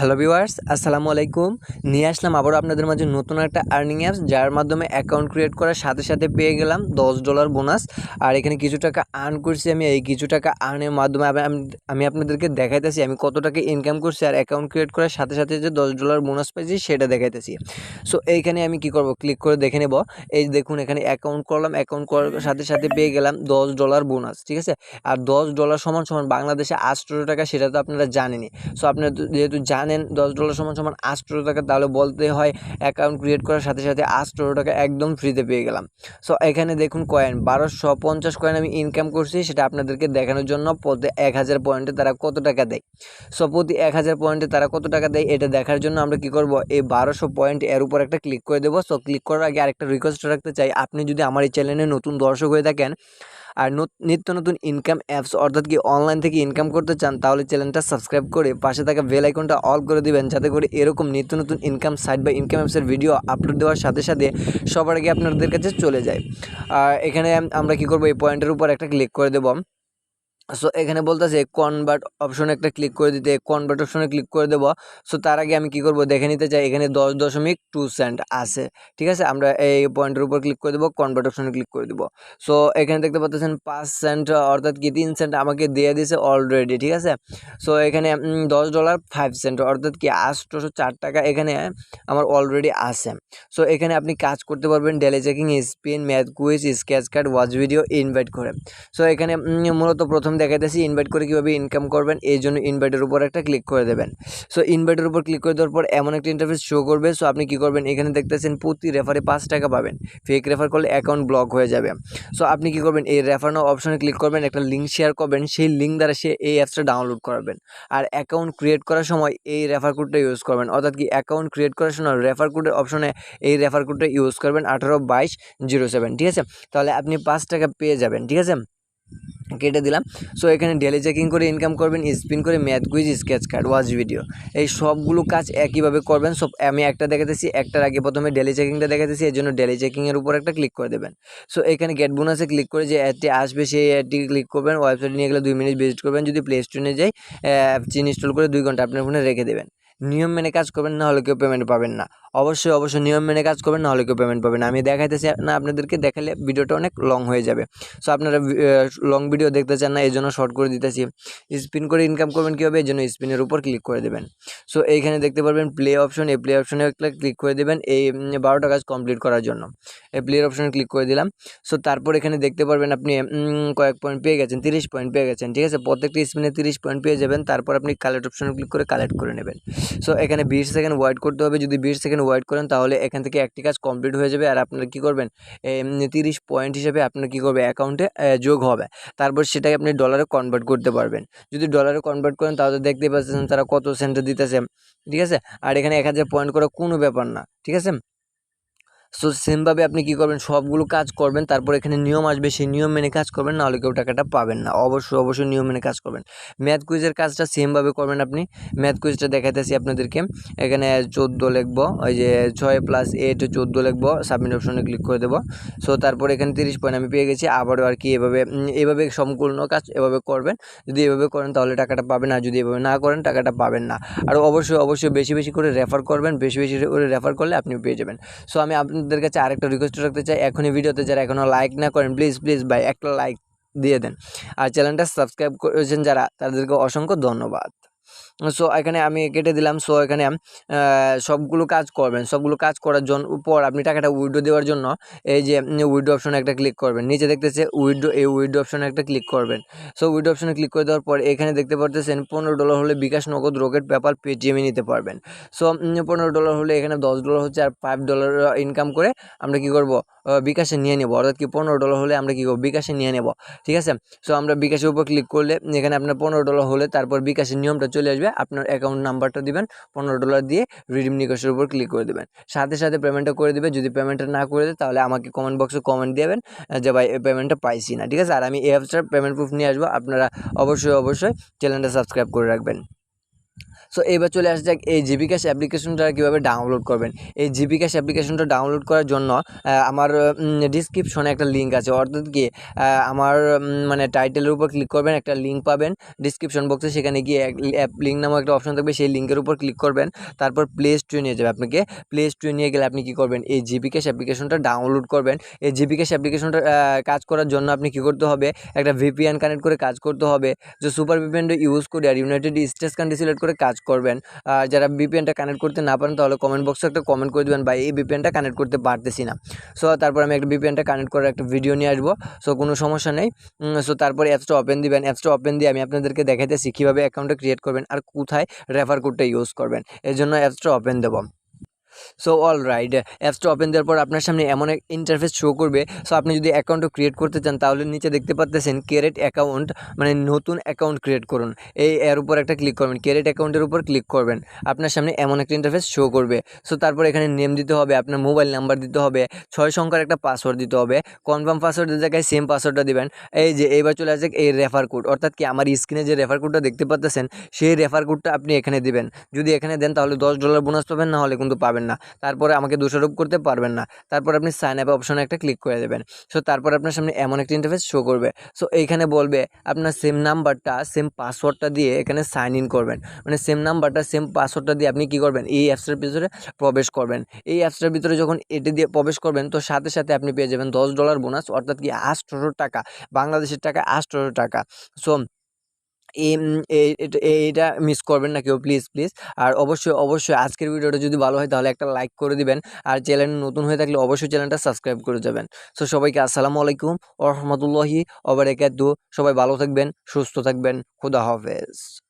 Hello viewers, আসসালামু আলাইকুম। নিয়ে আসলাম আবারও আপনাদের মাঝে নতুন একটা আর্নিং অ্যাপস, যার মাধ্যমে অ্যাকাউন্ট ক্রিয়েট করার সাথে সাথে পেয়ে গেলাম $10 বোনাস। আর এখানে কিছু টাকা আর্ন করছি আমি। এই কিছু টাকা আর্নের মাধ্যমে আমি আপনাদেরকে দেখাইতেছি আমি কত টাকা ইনকাম করছি, আর অ্যাকাউন্ট ক্রিয়েট করার সাথে সাথে যে $10 বোনাস পাইছি সেটা দেখাইতেছি। সো এইখানে আমি কি করব, ক্লিক করে দেখে নেব। এই দেখুন, এখানে অ্যাকাউন্ট করলাম, অ্যাকাউন্ট করার সাথে সাথে পেয়ে গেলাম $10 বোনাস, ঠিক আছে। আর $10 সমান সমান বাংলাদেশে 800 টাকা, সেটা তো আপনারা জানেনই। সো আপনারা যেহেতু জানেন $10 সমান সমান 800 টাকা, তাহলে বলতে হয় অ্যাকাউন্ট ক্রিয়েট করার সাথে সাথে 800 টাকা একদম ফ্রিতে পেয়ে গেলাম। সো এখানে দেখুন কয়েন 1250 কয়েন আমি ইনকাম করছি, সেটা আপনাদেরকে দেখানোর জন্য। প্রতি 1000 পয়েন্টে তারা কত টাকা দেয়, সো প্রতি 1000 পয়েন্টে তারা কত টাকা দেয় এটা দেখার জন্য আমরা কি করব, এই 1200 পয়েন্ট এর উপর একটা ক্লিক করে দেবো। সো ক্লিক করার আগে আরেকটা রিকোয়েস্ট রাখতে চাই, আপনি যদি আমার এই চ্যানেলে নতুন দর্শক হয়ে থাকেন আর নিত্য নতুন ইনকাম অ্যাপস অর্থাৎ কি অনলাইন থেকে ইনকাম করতে চান, তাহলে চ্যানেলটা সাবস্ক্রাইব করে পাশে থাকা বেল আইকনটা অল করে দিবেন, যাতে করে এরকম নিত্য নতুন ইনকাম সাইট বা ইনকাম অ্যাপসের ভিডিও আপলোড দেওয়ার সাথে সাথে সবার আগে আপনাদের কাছে চলে যায়। আর এখানে আমরা কি করব, এই পয়েন্টের উপর একটা ক্লিক করে দেবো। সো এখানে বলতেছে কনভার্ট অপশনে একটা ক্লিক করে দিতে, কনভার্ট অপশনে ক্লিক করে দেবো। সো তার আগে আমি কি করব দেখে নিতে চাই, এখানে 10.2 সেন্ট আছে, ঠিক আছে। আমরা এই পয়েন্টের উপর ক্লিক করে দেবো, কনভার্ট অপশনে ক্লিক করে দেবো। সো এখানে দেখতে পাচ্ছেন 5 সেন্ট অর্থাৎ কি 3 সেন্ট আমাকে দিয়ে দিয়েছে অলরেডি, ঠিক আছে। সো এখানে $10 5 সেন্ট অর্থাৎ কি 804 টাকা এখানে আমার অলরেডি আছে। সো এখানে আপনি কাজ করতে পারবেন daily checking, spin, math quiz, sketch card, watch video, invite করে। সো এখানে মূলত প্রথম দেখাইতেছি ইনভাইট করে কীভাবে ইনকাম করবেন, এই জন্য ইনভাইটের উপর একটা ক্লিক করে দেবেন। সো ইনভাইটের উপর ক্লিক করে দেওয়ার পর এমন একটা ইন্টারফেস শো করবে। সো আপনি কী করবেন, এখানে দেখতেছেন প্রতি রেফারে 5 টাকা পাবেন। ফেক রেফার করলে অ্যাকাউন্ট ব্লক হয়ে যাবে। সো আপনি কী করবেন, এই রেফার নাও অপশনে ক্লিক করবেন, একটা লিঙ্ক শেয়ার করবেন, সেই লিঙ্ক দ্বারা সে এই অ্যাপসটা ডাউনলোড করবেন। আর অ্যাকাউন্ট ক্রিয়েট করার সময় এই রেফার কোডটা ইউজ করবেন, অর্থাৎ কি অ্যাকাউন্ট ক্রিয়েট করার সময় রেফার কোডের অপশনে এই রেফার কোডটা ইউজ করবেন 182207, ঠিক আছে। তাহলে আপনি 5 টাকা পেয়ে যাবেন, ঠিক আছে। কেটে দিলাম। সো এখানে ডেলি চেকিং করে ইনকাম করবেন, স্পিন করে, math quiz, sketch card, watch video, এই সবগুলো কাজ একইভাবে করবেন। সব আমি একটা দেখাতেছি, একটার আগে প্রথমে ডেলি চেকিংটা দেখাতেছি, এই জন্য ডেলি চেকিংয়ের উপর একটা ক্লিক করে দেবেন। সো এখানে গেট বোনাসে ক্লিক করে যে অ্যাডটি আসবে সেই অ্যাডটি ক্লিক করবেন। ওয়েবসাইট নিয়ে গেলে 2 মিনিট ভিজিট করবেন। যদি প্লে স্টোরে যাই অ্যাপটি ইনস্টল করে 2 ঘন্টা আপনার ফোনে রেখে দেবেন। নিয়ম মেনে কাজ করবেন, না হলে কেউ পেমেন্ট পাবেন না। অবশ্যই নিয়ম মেনে কাজ করবেন, না হলে কেউ পেমেন্ট পাবেন না। আমি দেখাইতেছি না, আপনাদেরকে দেখালে ভিডিওটা অনেক লং হয়ে যাবে। সো আপনারা লং ভিডিও দেখতে চান না, এই জন্য শর্ট করে দিতেছি। স্পিন করে ইনকাম করবেন কীভাবে, এই জন্য স্পিনের উপর ক্লিক করে দেবেন। সো এইখানে দেখতে পারবেন প্লে অপশন, এই প্লে অপশনে একটা ক্লিক করে দেবেন এই 12টা কাজ কমপ্লিট করার জন্য। এই প্লে অপশনে ক্লিক করে দিলাম। সো তারপর এখানে দেখতে পারবেন আপনি কয়েক পয়েন্ট পেয়ে গেছেন, 30 পয়েন্ট পেয়ে গেছেন, ঠিক আছে। প্রত্যেকটি স্পিনে 30 পয়েন্ট পেয়ে যাবেন। তারপর আপনি কালেক্ট অপশনে ক্লিক করে কালেক্ট করে নেবেন। সো এখানে 20 সেকেন্ড ওয়েট করতে হবে। যদি 20 সেকেন্ড ওয়েট করেন তাহলে এখান থেকে একটি কাজ কমপ্লিট হয়ে যাবে। আর আপনারা কী করবেন, 30 পয়েন্ট হিসেবে আপনার কী করবে, অ্যাকাউন্টে যোগ হবে। তারপর সেটাকে আপনি ডলারে কনভার্ট করতে পারবেন। যদি ডলারে কনভার্ট করেন তাহলে দেখতে পাচ্ছেন তারা কত সেন্ট দিতেছে, ঠিক আছে। আর এখানে 1000 পয়েন্ট করা কোনো ব্যাপার না, ঠিক আছে। সো সেমভাবে আপনি কী করবেন, সবগুলো কাজ করবেন। তারপর এখানে নিয়ম আসবে, সেই নিয়ম মেনে কাজ করবেন, নাহলে কেউ টাকাটা পাবেন না। অবশ্যই নিয়ম মেনে কাজ করবেন। ম্যাথ কুইজের কাজটা সেমভাবে করবেন আপনি। ম্যাথ কুইজটা দেখাইতেছি আপনাদেরকে। এখানে 14 লিখবো, ওই যে 6 + 8 14 লিখবো, সাবমিট অপশনে ক্লিক করে দেবো। সো তারপর এখানে 30 পয়েন্ট আমি পেয়ে গেছি। আবারও আর কি এভাবে সম্পূর্ণ কাজ এভাবে করবেন। যদি এভাবে করেন তাহলে টাকাটা পাবেন, আর যদি এভাবে না করেন টাকাটা পাবেন না। আর অবশ্যই বেশি করে রেফার করবেন, বেশি করে রেফার করলে আপনি পেয়ে যাবেন। সো আমি আপনাদের কাছে আরেকটা রিকোয়েস্ট রাখতে চাই, এখনই ভিডিওতে যারা এখনও লাইক না করেন, প্লিজ ভাই একটা লাইক দিয়ে দেন। আর চ্যানেলটা সাবস্ক্রাইব করেছেন যারা, তাদেরকে অসংখ্য ধন্যবাদ। সো এখানে আমি কেটে দিলাম। সো এখানে সবগুলো কাজ করবেন। সবগুলো কাজ করার পর আপনি টাকাটা উইথড্র দেওয়ার জন্য এই যে উইথড্র অপশনে একটা ক্লিক করবেন। নিচে দেখতেছে উইথড্র, এই উইথড্র অপশনে একটা ক্লিক করবেন। সো উইথড্র অপশনে ক্লিক করে দেওয়ার পর এখানে দেখতে পারতেছেন $15 হলে বিকাশ, নগদ, রকেট, পেপাল, পেটিএমে নিতে পারবেন। সো $15 হলে এখানে $10 হচ্ছে, আর $5 ইনকাম করে আমরা কী করব, বিকাশে নিয়ে নেব। অর্থাৎ কি $15 হলে আমরা কী করব, বিকাশে নিয়ে নেব, ঠিক আছে। সো আমরা বিকাশের উপর ক্লিক করলে এখানে আপনার $15 হলে তারপর বিকাশের নিয়মটা চলে আসবে। আপনার অ্যাকাউন্ট নাম্বারটা দিবেন, $15 দিয়ে রিডিম নিকাশের উপর ক্লিক করে দেবেন। সাথে সাথে পেমেন্টটা করে দেবে। যদি পেমেন্টটা না করে দেয় তাহলে আমাকে কমেন্ট বক্সে কমেন্ট দেবেন যে ভাই এই পেমেন্টটা পাইছি না, ঠিক আছে। আর আমি এই অ্যাপসটার পেমেন্ট প্রুফ নিয়ে আসবো। আপনারা অবশ্যই চ্যানেলটা সাবস্ক্রাইব করে রাখবেন। সো এবার চলে আসা যাক এই জিবি ক্যাশ অ্যাপ্লিকেশনটা কীভাবে ডাউনলোড করবেন। এই জিবি ক্যাশ অ্যাপ্লিকেশনটা ডাউনলোড করার জন্য আমার ডিসক্রিপশনে একটা লিঙ্ক আছে, অর্থাৎ কি আমার মানে টাইটেলের উপর ক্লিক করবেন, একটা লিঙ্ক পাবেন ডিসক্রিপশন বক্সে, সেখানে গিয়ে অ্যাপ লিঙ্ক নামক একটা অপশন থাকবে, সেই লিঙ্কের উপর ক্লিক করবেন, তারপর প্লে স্টোরে নিয়ে যাবে আপনাকে। প্লে স্টোরে নিয়ে গেলে আপনি কী করবেন, এই জিবি ক্যাশ অ্যাপ্লিকেশনটা ডাউনলোড করবেন। এই জিবি ক্যাশ অ্যাপ্লিকেশনটা কাজ করার জন্য আপনি কী করতে হবে, একটা ভিপিএন কানেক্ট করে কাজ করতে হবে। যে সুপার ভিপিএনটা ইউজ করে আর ইউনাইটেড স্টেটস কান্ট্রি সিলেক্ট করে কাজ করবেন। যারা ভিপিএনটা কানেক্ট করতে না পারেন তাহলে কমেন্ট বক্সে একটা কমেন্ট করে দেবেন, ভাই এই ভিপিএনটা কানেক্ট করতে পারতেছি না। সো তারপর আমি একটা ভিপিএনটা কানেক্ট করার একটা ভিডিও নিয়ে আসবো, সো কোনো সমস্যা নেই। সো তারপরে অ্যাপসটা ওপেন দিবেন। অ্যাপসটা ওপেন দিয়ে আমি আপনাদেরকে দেখাইতেছি কীভাবে অ্যাকাউন্টটা ক্রিয়েট করবেন আর কোথায় রেফার কোডটা ইউজ করবেন। এর জন্য অ্যাপসটা ওপেন দেবো। সো অল রাইট, অ্যাপসটা ওপেন দেওয়ার পর আপনার সামনে এমন এক ইন্টারফেস শো করবে। সো আপনি যদি অ্যাকাউন্টও ক্রিয়েট করতে চান তাহলে নিচে দেখতে পাচ্ছেন ক্রিয়েট অ্যাকাউন্ট, মানে নতুন অ্যাকাউন্ট ক্রিয়েট করুন, এর উপর একটা ক্লিক করবেন, ক্রিয়েট অ্যাকাউন্টের উপর ক্লিক করবেন। আপনার সামনে এমন একটা ইন্টারফেস শো করবে। সো তারপর এখানে নেম দিতে হবে, আপনার মোবাইল নাম্বার দিতে হবে, 6 সংখ্যার একটা পাসওয়ার্ড দিতে হবে। কনফার্ম পাসওয়ার্ডের জায়গায় সেম পাসওয়ার্ডটা দিবেন। এই যে এইবার চলে আসে এই রেফার কোড, অর্থাৎ কি আমার স্ক্রিনে যে রেফার কোডটা দেখতে পাচ্ছেন সেই রেফার কোডটা আপনি এখানে দিবেন। যদি এখানে দেন তাহলে $10 বোনাস পাবেন, না হলে কিন্তু পাবেন না। তারপরে আমাকে দোষারোপ করতে পারবেন না। তারপর আপনি সাইন আপ অপশনে একটা ক্লিক করে দেবেন। সো তারপর আপনার সামনে এমন একটা ইন্টারফেস শো করবে। সো এইখানে বলবে আপনার সেম নাম্বারটা সেম পাসওয়ার্ডটা দিয়ে এখানে সাইন ইন করবেন, মানে সেম নাম্বারটা সেম পাসওয়ার্ডটা দিয়ে আপনি কী করবেন, এই অ্যাপসটার ভিতরে প্রবেশ করবেন। এই অ্যাপসটার ভিতরে যখন এটি দিয়ে প্রবেশ করবেন তো সাথে সাথে আপনি পেয়ে যাবেন $10 বোনাস, অর্থাৎ কি 800 টাকা, বাংলাদেশের টাকা 800 টাকা। সো এইটা মিস করবেন না কেউ, প্লিজ প্লিজ। আর অবশ্যই আজকের ভিডিওটা যদি ভালো হয় তাহলে একটা লাইক করে দিবেন, আর চ্যানেল নতুন হয়ে থাকলে অবশ্যই চ্যানেলটা সাবস্ক্রাইব করে যাবেন। সো সবাইকে আসসালামু আলাইকুম ওয়া রাহমাতুল্লাহি ওয়া বারাকাতুহু। সবাই ভালো থাকবেন, সুস্থ থাকবেন, খুদা হাফেজ।